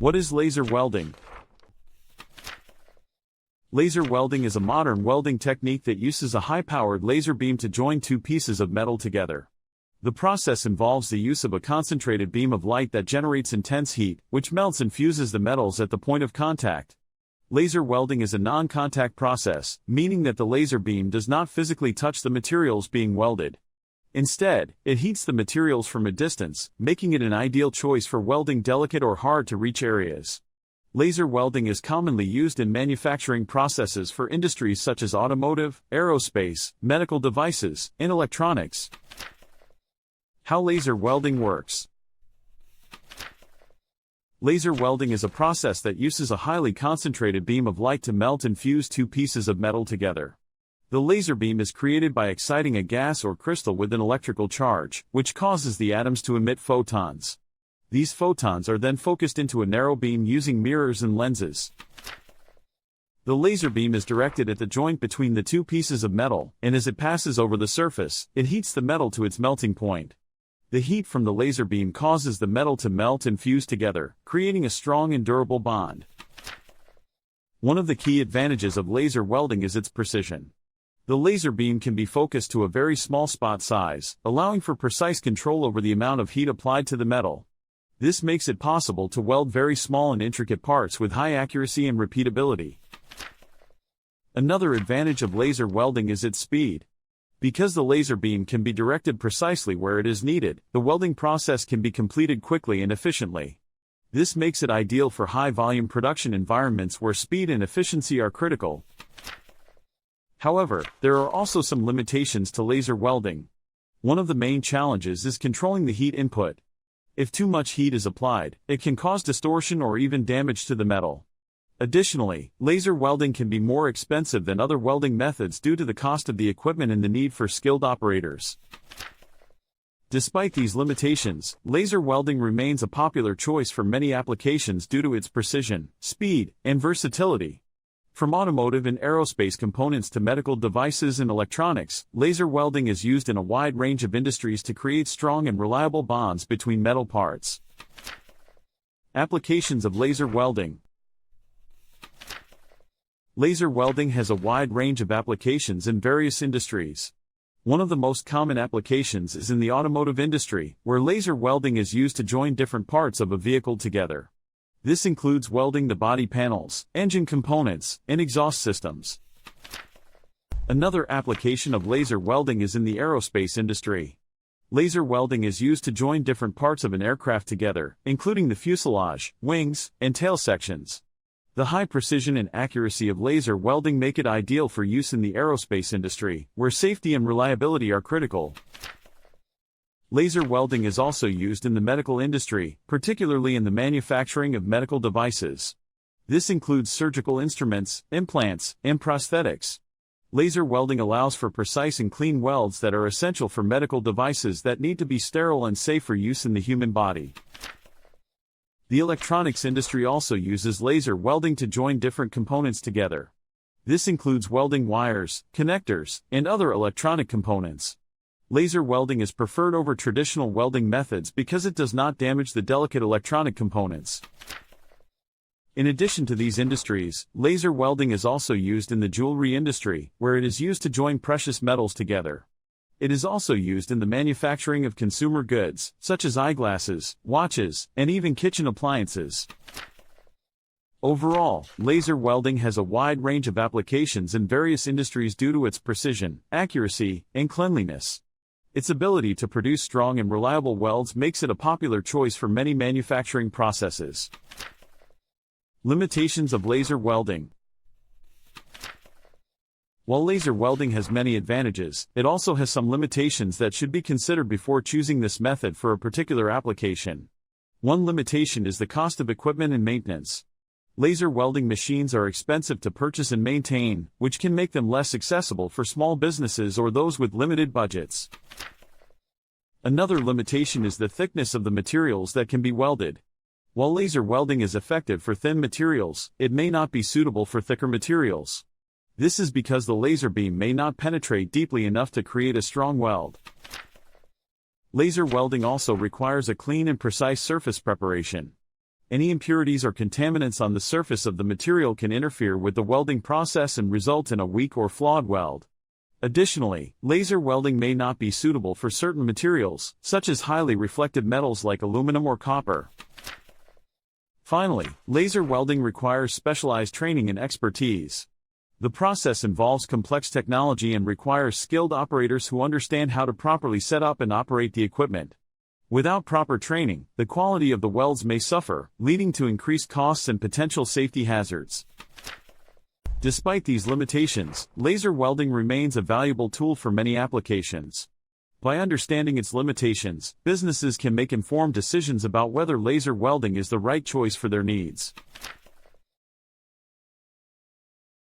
What is laser welding? Laser welding is a modern welding technique that uses a high-powered laser beam to join two pieces of metal together. The process involves the use of a concentrated beam of light that generates intense heat, which melts and fuses the metals at the point of contact. Laser welding is a non-contact process, meaning that the laser beam does not physically touch the materials being welded. Instead, it heats the materials from a distance, making it an ideal choice for welding delicate or hard-to-reach areas. Laser welding is commonly used in manufacturing processes for industries such as automotive, aerospace, medical devices, and electronics. How laser welding works. Laser welding is a process that uses a highly concentrated beam of light to melt and fuse two pieces of metal together. The laser beam is created by exciting a gas or crystal with an electrical charge, which causes the atoms to emit photons. These photons are then focused into a narrow beam using mirrors and lenses. The laser beam is directed at the joint between the two pieces of metal, and as it passes over the surface, it heats the metal to its melting point. The heat from the laser beam causes the metal to melt and fuse together, creating a strong and durable bond. One of the key advantages of laser welding is its precision. The laser beam can be focused to a very small spot size, allowing for precise control over the amount of heat applied to the metal. This makes it possible to weld very small and intricate parts with high accuracy and repeatability. Another advantage of laser welding is its speed. Because the laser beam can be directed precisely where it is needed, the welding process can be completed quickly and efficiently. This makes it ideal for high-volume production environments where speed and efficiency are critical. However, there are also some limitations to laser welding. One of the main challenges is controlling the heat input. If too much heat is applied, it can cause distortion or even damage to the metal. Additionally, laser welding can be more expensive than other welding methods due to the cost of the equipment and the need for skilled operators. Despite these limitations, laser welding remains a popular choice for many applications due to its precision, speed, and versatility. From automotive and aerospace components to medical devices and electronics, laser welding is used in a wide range of industries to create strong and reliable bonds between metal parts. Applications of laser welding. Laser welding has a wide range of applications in various industries. One of the most common applications is in the automotive industry, where laser welding is used to join different parts of a vehicle together. This includes welding the body panels, engine components, and exhaust systems. Another application of laser welding is in the aerospace industry. Laser welding is used to join different parts of an aircraft together, including the fuselage, wings, and tail sections. The high precision and accuracy of laser welding make it ideal for use in the aerospace industry, where safety and reliability are critical. Laser welding is also used in the medical industry, particularly in the manufacturing of medical devices. This includes surgical instruments, implants, and prosthetics. Laser welding allows for precise and clean welds that are essential for medical devices that need to be sterile and safe for use in the human body. The electronics industry also uses laser welding to join different components together. This includes welding wires, connectors, and other electronic components. Laser welding is preferred over traditional welding methods because it does not damage the delicate electronic components. In addition to these industries, laser welding is also used in the jewelry industry, where it is used to join precious metals together. It is also used in the manufacturing of consumer goods, such as eyeglasses, watches, and even kitchen appliances. Overall, laser welding has a wide range of applications in various industries due to its precision, accuracy, and cleanliness. Its ability to produce strong and reliable welds makes it a popular choice for many manufacturing processes. Limitations of laser welding. While laser welding has many advantages, it also has some limitations that should be considered before choosing this method for a particular application. One limitation is the cost of equipment and maintenance. Laser welding machines are expensive to purchase and maintain, which can make them less accessible for small businesses or those with limited budgets. Another limitation is the thickness of the materials that can be welded. While laser welding is effective for thin materials, it may not be suitable for thicker materials. This is because the laser beam may not penetrate deeply enough to create a strong weld. Laser welding also requires a clean and precise surface preparation. Any impurities or contaminants on the surface of the material can interfere with the welding process and result in a weak or flawed weld. Additionally, laser welding may not be suitable for certain materials, such as highly reflective metals like aluminum or copper. Finally, laser welding requires specialized training and expertise. The process involves complex technology and requires skilled operators who understand how to properly set up and operate the equipment. Without proper training, the quality of the welds may suffer, leading to increased costs and potential safety hazards. Despite these limitations, laser welding remains a valuable tool for many applications. By understanding its limitations, businesses can make informed decisions about whether laser welding is the right choice for their needs.